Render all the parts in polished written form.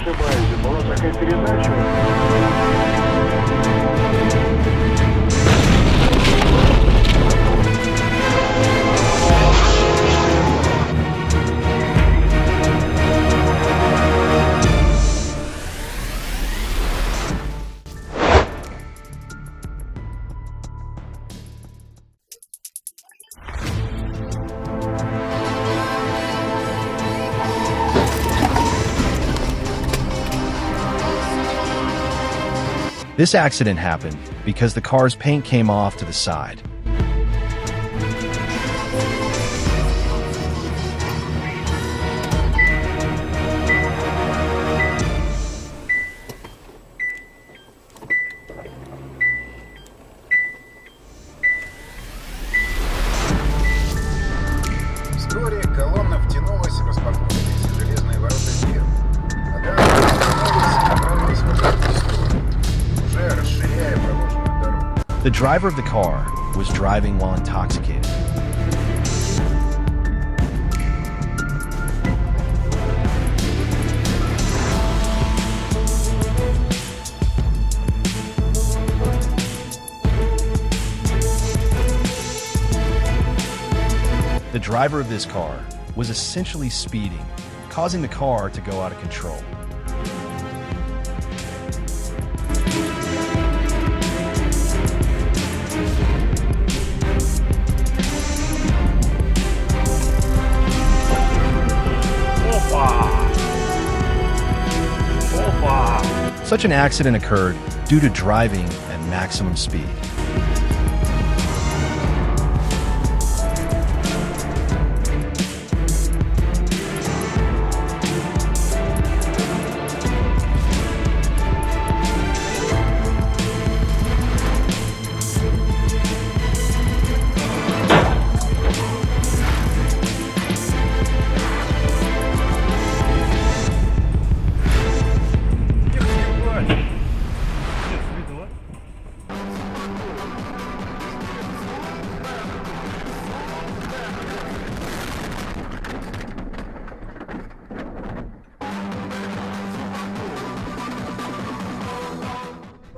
ошибаетесь. Была такая передача. This accident happened because the car's paint came off to the side. Вскоре колонна втянулась, распахнулись железные ворота вверх. Одна развернулась и направилась в обратную сторону, уже расширяя проложенную дорогу. The driver of the car was driving while intoxicated. The driver of this car was essentially speeding, causing the car to go out of control. Such an accident occurred due to driving at maximum speed.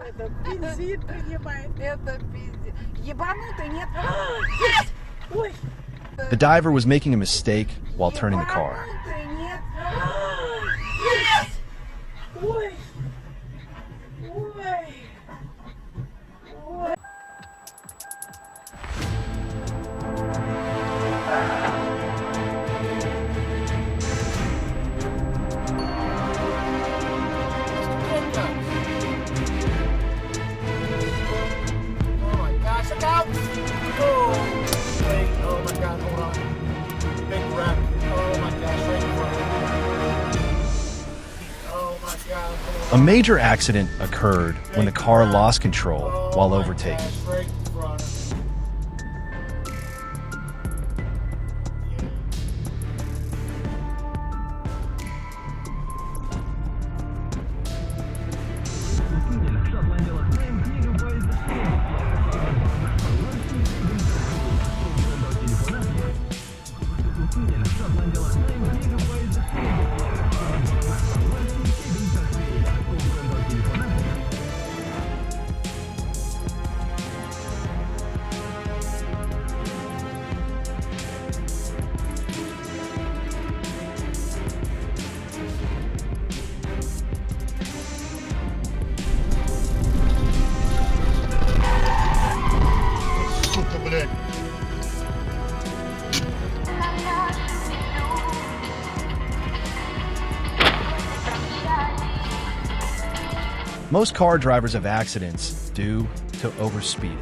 Это бензин принимает, это бензин. Ебанутый, нет? Есть! Ой! The diver was making a mistake while turning the car. Ебанутый, нет? Есть! Ой! Ой! Ой! Oh my gosh, look out! Oh, wait, oh my god, hold on. Big wreck. Oh my gosh, right in front. Oh my god, A hold on. major accident occurred when the car lost control Oh while my overtaking. gosh, right in front. Сука, блядь. Most car drivers have accidents due to overspeeding.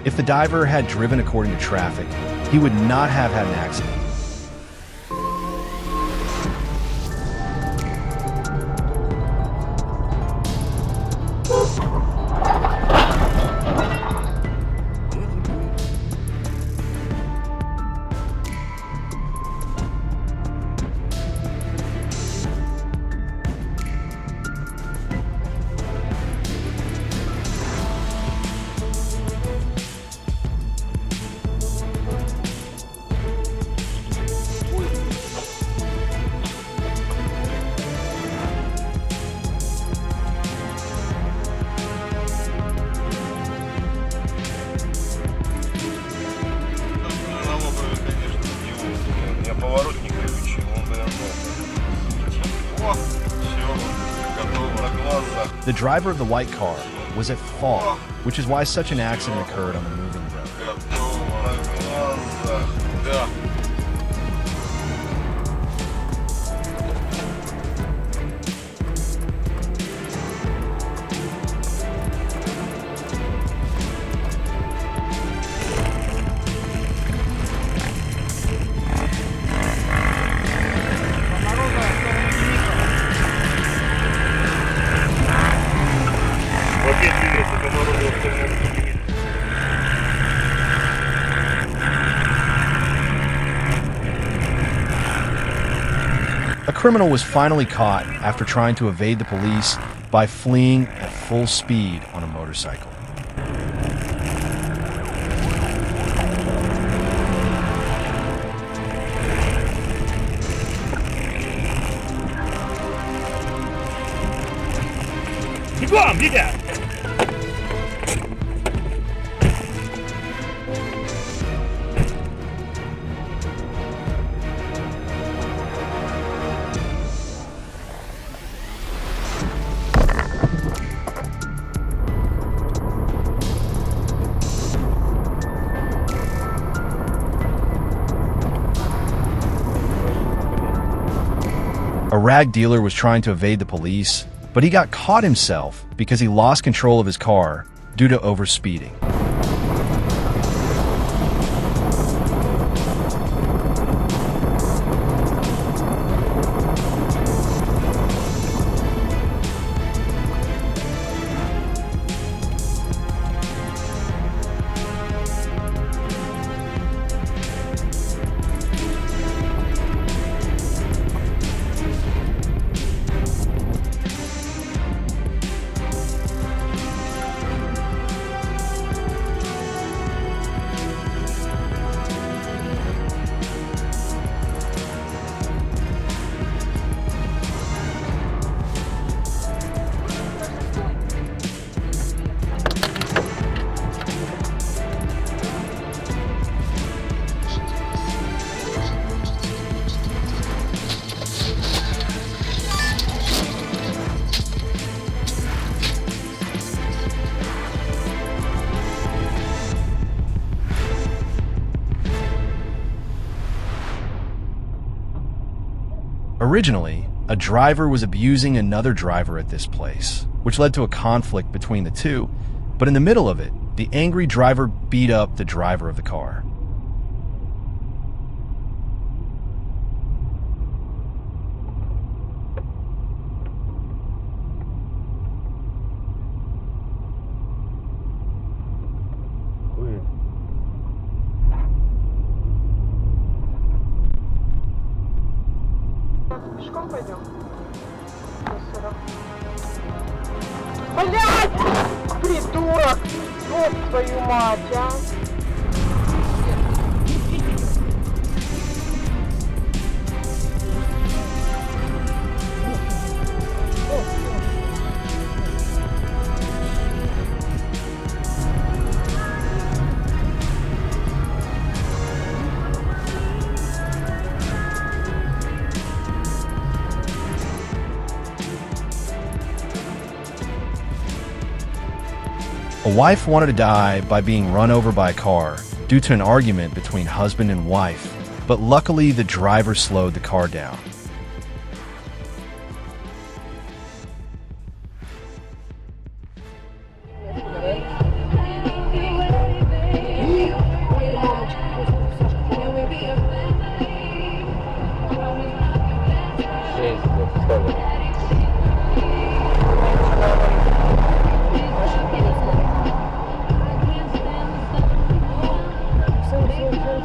If the diver had driven according to traffic, he would not have had an accident. Я поворотник выключил, он, наверное, о, все, готово на глазах. The driver of the white car was at fault, which is why such an accident occurred on the moving road. Готово на глазах, да. A criminal was finally caught after trying to evade the police by fleeing at full speed on a motorcycle. Бегом, ребят! A rag dealer was trying to evade the police, but he got caught himself because he lost control of his car due to overspeeding. Originally, a driver was abusing another driver at this place, which led to a conflict between the two, but in the middle of it, the angry driver beat up the driver of the car. Пешком пойдем? Блядь! Придурок! Вот твою мать, а! A wife wanted to die by being run over by a car due to an argument between husband and wife, but luckily the driver slowed the car down.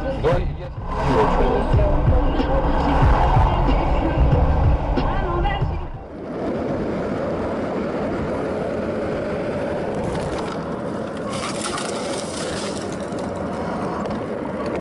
Вон